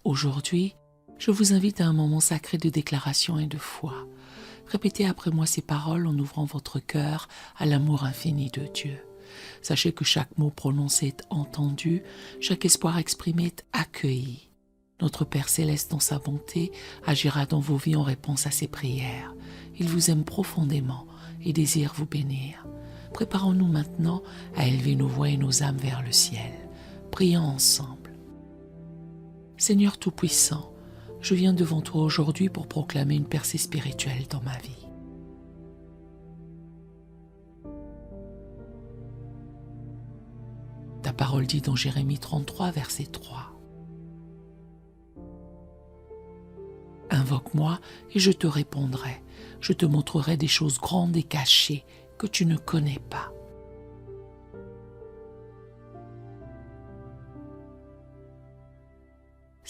Aujourd'hui, je vous invite à un moment sacré de déclaration et de foi. Répétez après moi ces paroles en ouvrant votre cœur à l'amour infini de Dieu. Sachez que chaque mot prononcé est entendu, chaque espoir exprimé est accueilli. Notre Père Céleste, dans sa bonté, agira dans vos vies en réponse à ses prières. Il vous aime profondément et désire vous bénir. Préparons-nous maintenant à élever nos voix et nos âmes vers le ciel. Prions ensemble. Seigneur Tout-Puissant, je viens devant toi aujourd'hui pour proclamer une percée spirituelle dans ma vie. Ta parole dit dans Jérémie 33, verset 3. Invoque-moi et je te répondrai. Je te montrerai des choses grandes et cachées que tu ne connais pas.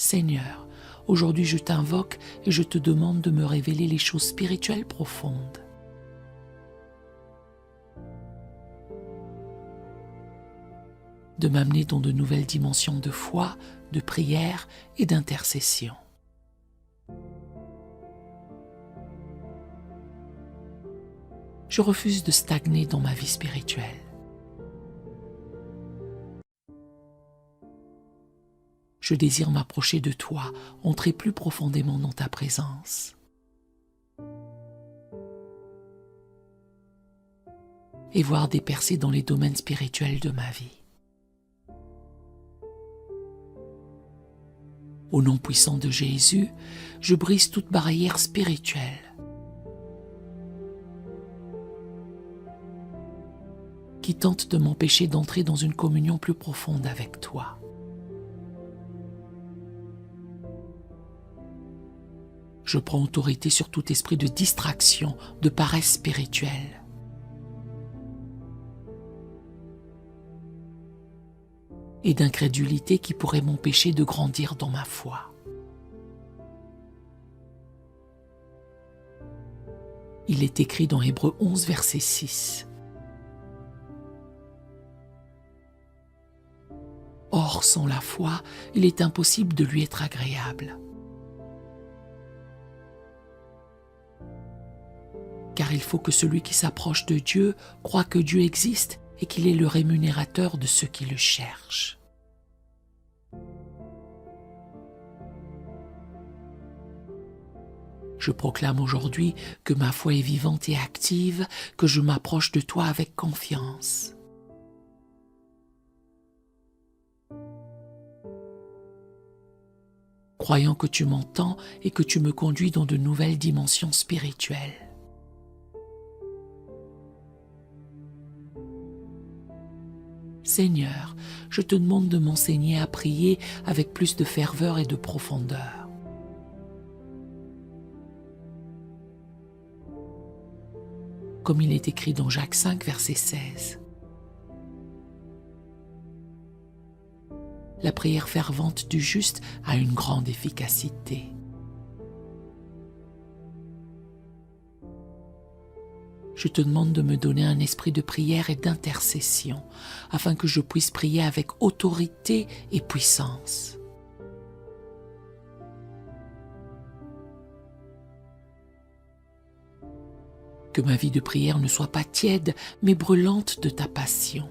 Seigneur, aujourd'hui je t'invoque et je te demande de me révéler les choses spirituelles profondes. De m'amener dans de nouvelles dimensions de foi, de prière et d'intercession. Je refuse de stagner dans ma vie spirituelle. Je désire m'approcher de toi, entrer plus profondément dans ta présence. Et voir des percées dans les domaines spirituels de ma vie. Au nom puissant de Jésus, je brise toute barrière spirituelle. Qui tente de m'empêcher d'entrer dans une communion plus profonde avec toi. Je prends autorité sur tout esprit de distraction, de paresse spirituelle. Et d'incrédulité qui pourrait m'empêcher de grandir dans ma foi. Il est écrit dans Hébreux 11, verset 6. Or, sans la foi, il est impossible de lui être agréable. Car il faut que celui qui s'approche de Dieu croie que Dieu existe et qu'il est le rémunérateur de ceux qui le cherchent. Je proclame aujourd'hui que ma foi est vivante et active, que je m'approche de toi avec confiance. Croyant que tu m'entends et que tu me conduis dans de nouvelles dimensions spirituelles. Seigneur, je te demande de m'enseigner à prier avec plus de ferveur et de profondeur. Comme il est écrit dans Jacques 5, verset 16. La prière fervente du juste a une grande efficacité. Je te demande de me donner un esprit de prière et d'intercession, afin que je puisse prier avec autorité et puissance. Que ma vie de prière ne soit pas tiède, mais brûlante de ta passion.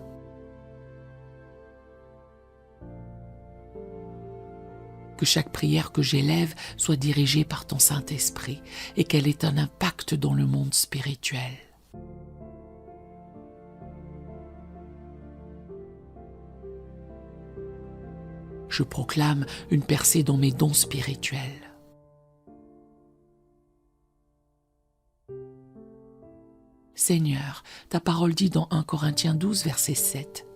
Que chaque prière que j'élève soit dirigée par ton Saint-Esprit et qu'elle ait un impact dans le monde spirituel. Je proclame une percée dans mes dons spirituels. Seigneur, ta parole dit dans 1 Corinthiens 12, verset 7.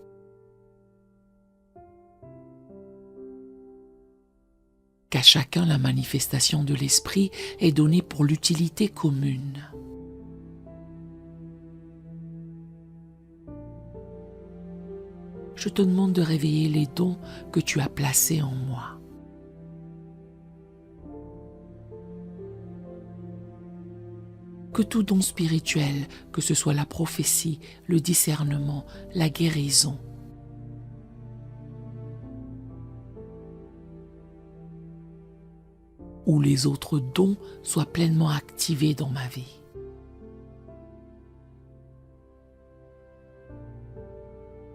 Qu'à chacun la manifestation de l'Esprit est donnée pour l'utilité commune. Je te demande de réveiller les dons que tu as placés en moi. Que tout don spirituel, que ce soit la prophétie, le discernement, la guérison, où les autres dons soient pleinement activés dans ma vie.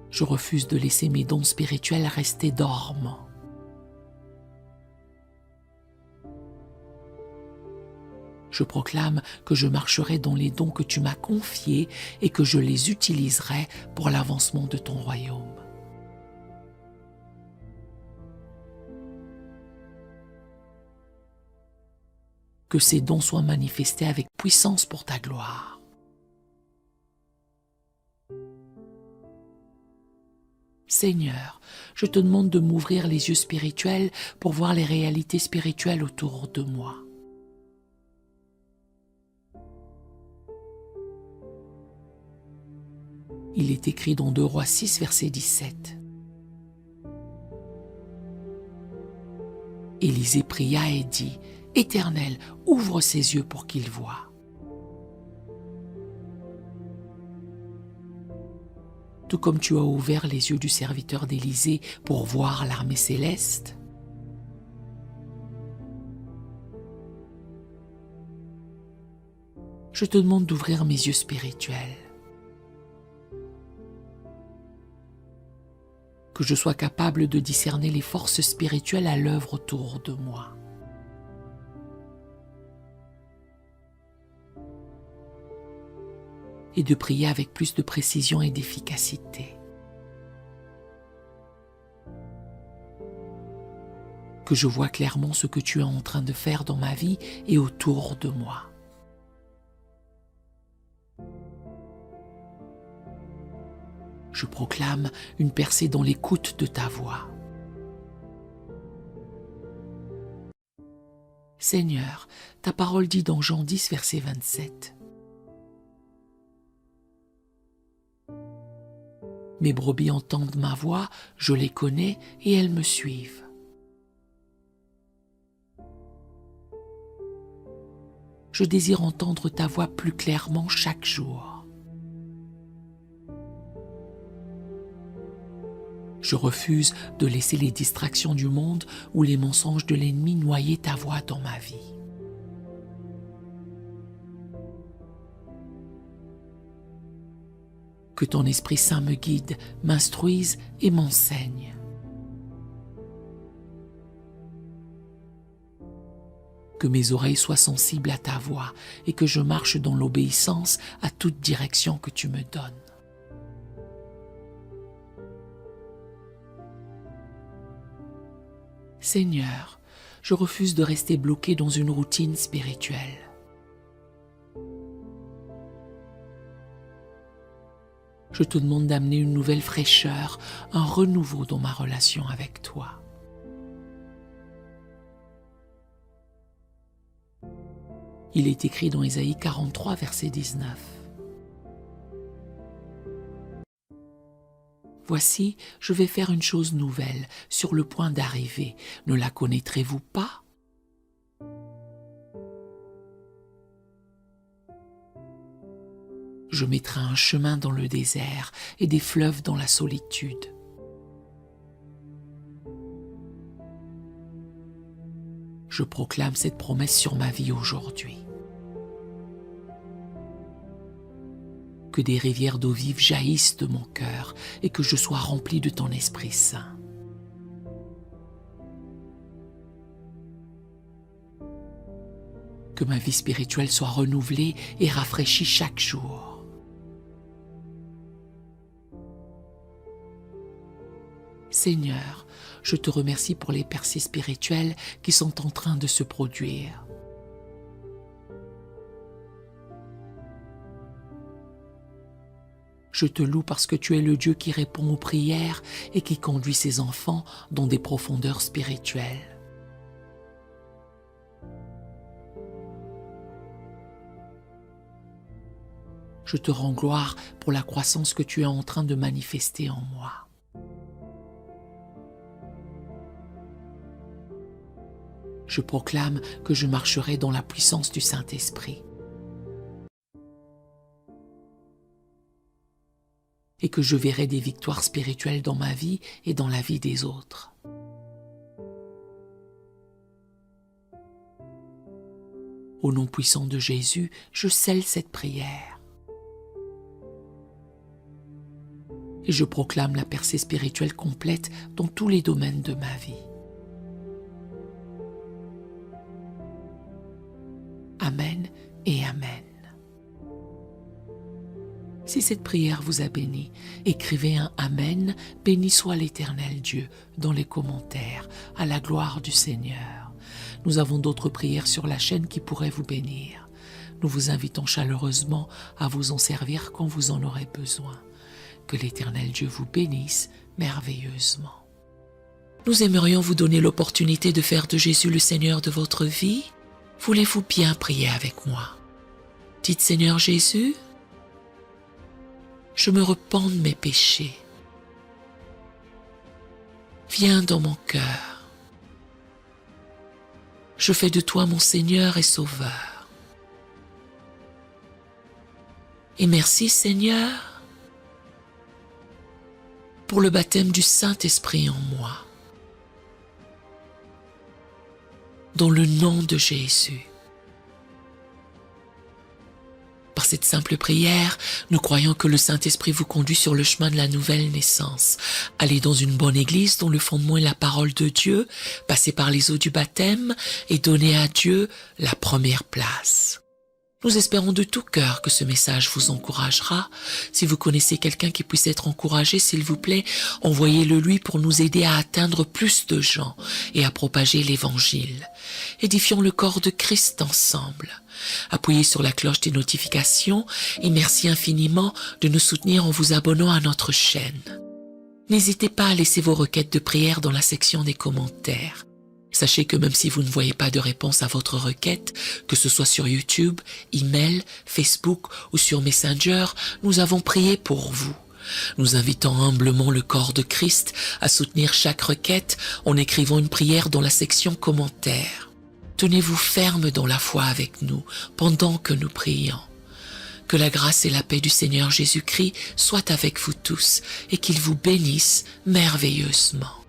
Je refuse de laisser mes dons spirituels rester dormants. Je proclame que je marcherai dans les dons que tu m'as confiés et que je les utiliserai pour l'avancement de ton royaume. Que ces dons soient manifestés avec puissance pour ta gloire. Seigneur, je te demande de m'ouvrir les yeux spirituels pour voir les réalités spirituelles autour de moi. Il est écrit dans 2 Rois 6, verset 17. Élisée pria et dit, « Éternel, ouvre ses yeux pour qu'il voie. » Tout comme tu as ouvert les yeux du serviteur d'Élisée pour voir l'armée céleste, je te demande d'ouvrir mes yeux spirituels. Que je sois capable de discerner les forces spirituelles à l'œuvre autour de moi. Et de prier avec plus de précision et d'efficacité. Que je vois clairement ce que tu es en train de faire dans ma vie et autour de moi. Je proclame une percée dans l'écoute de ta voix. Seigneur, ta parole dit dans Jean 10, verset 27. Mes brebis entendent ma voix, je les connais et elles me suivent. Je désire entendre ta voix plus clairement chaque jour. Je refuse de laisser les distractions du monde ou les mensonges de l'ennemi noyer ta voix dans ma vie. Que ton Esprit Saint me guide, m'instruise et m'enseigne. Que mes oreilles soient sensibles à ta voix et que je marche dans l'obéissance à toute direction que tu me donnes. Seigneur, je refuse de rester bloqué dans une routine spirituelle. Je te demande d'amener une nouvelle fraîcheur, un renouveau dans ma relation avec toi. Il est écrit dans Ésaïe 43, verset 19. Voici, je vais faire une chose nouvelle, sur le point d'arriver. Ne la connaîtrez-vous pas ? Je mettrai un chemin dans le désert et des fleuves dans la solitude. Je proclame cette promesse sur ma vie aujourd'hui. Que des rivières d'eau vive jaillissent de mon cœur et que je sois rempli de ton Esprit Saint. Que ma vie spirituelle soit renouvelée et rafraîchie chaque jour. Seigneur, je te remercie pour les percées spirituelles qui sont en train de se produire. Je te loue parce que tu es le Dieu qui répond aux prières et qui conduit ses enfants dans des profondeurs spirituelles. Je te rends gloire pour la croissance que tu es en train de manifester en moi. Je proclame que je marcherai dans la puissance du Saint-Esprit. Et que je verrai des victoires spirituelles dans ma vie et dans la vie des autres. Au nom puissant de Jésus, je scelle cette prière. Et je proclame la percée spirituelle complète dans tous les domaines de ma vie. Amen et Amen. Si cette prière vous a béni, écrivez un Amen, béni soit l'Éternel Dieu, dans les commentaires, à la gloire du Seigneur. Nous avons d'autres prières sur la chaîne qui pourraient vous bénir. Nous vous invitons chaleureusement à vous en servir quand vous en aurez besoin. Que l'Éternel Dieu vous bénisse merveilleusement. Nous aimerions vous donner l'opportunité de faire de Jésus le Seigneur de votre vie. Voulez-vous bien prier avec moi? Dites Seigneur Jésus, je me repens de mes péchés. Viens dans mon cœur. Je fais de toi mon Seigneur et Sauveur. Et merci Seigneur pour le baptême du Saint-Esprit en moi. Dans le nom de Jésus. Par cette simple prière, nous croyons que le Saint-Esprit vous conduit sur le chemin de la nouvelle naissance. Allez dans une bonne église dont le fondement est la parole de Dieu, passez par les eaux du baptême et donnez à Dieu la première place. Nous espérons de tout cœur que ce message vous encouragera. Si vous connaissez quelqu'un qui puisse être encouragé, s'il vous plaît, envoyez-le lui pour nous aider à atteindre plus de gens et à propager l'Évangile. Édifions le corps de Christ ensemble. Appuyez sur la cloche des notifications et merci infiniment de nous soutenir en vous abonnant à notre chaîne. N'hésitez pas à laisser vos requêtes de prière dans la section des commentaires. Sachez que même si vous ne voyez pas de réponse à votre requête, que ce soit sur YouTube, email, Facebook ou sur Messenger, nous avons prié pour vous. Nous invitons humblement le corps de Christ à soutenir chaque requête en écrivant une prière dans la section commentaires. Tenez-vous ferme dans la foi avec nous pendant que nous prions. Que la grâce et la paix du Seigneur Jésus-Christ soient avec vous tous et qu'il vous bénisse merveilleusement.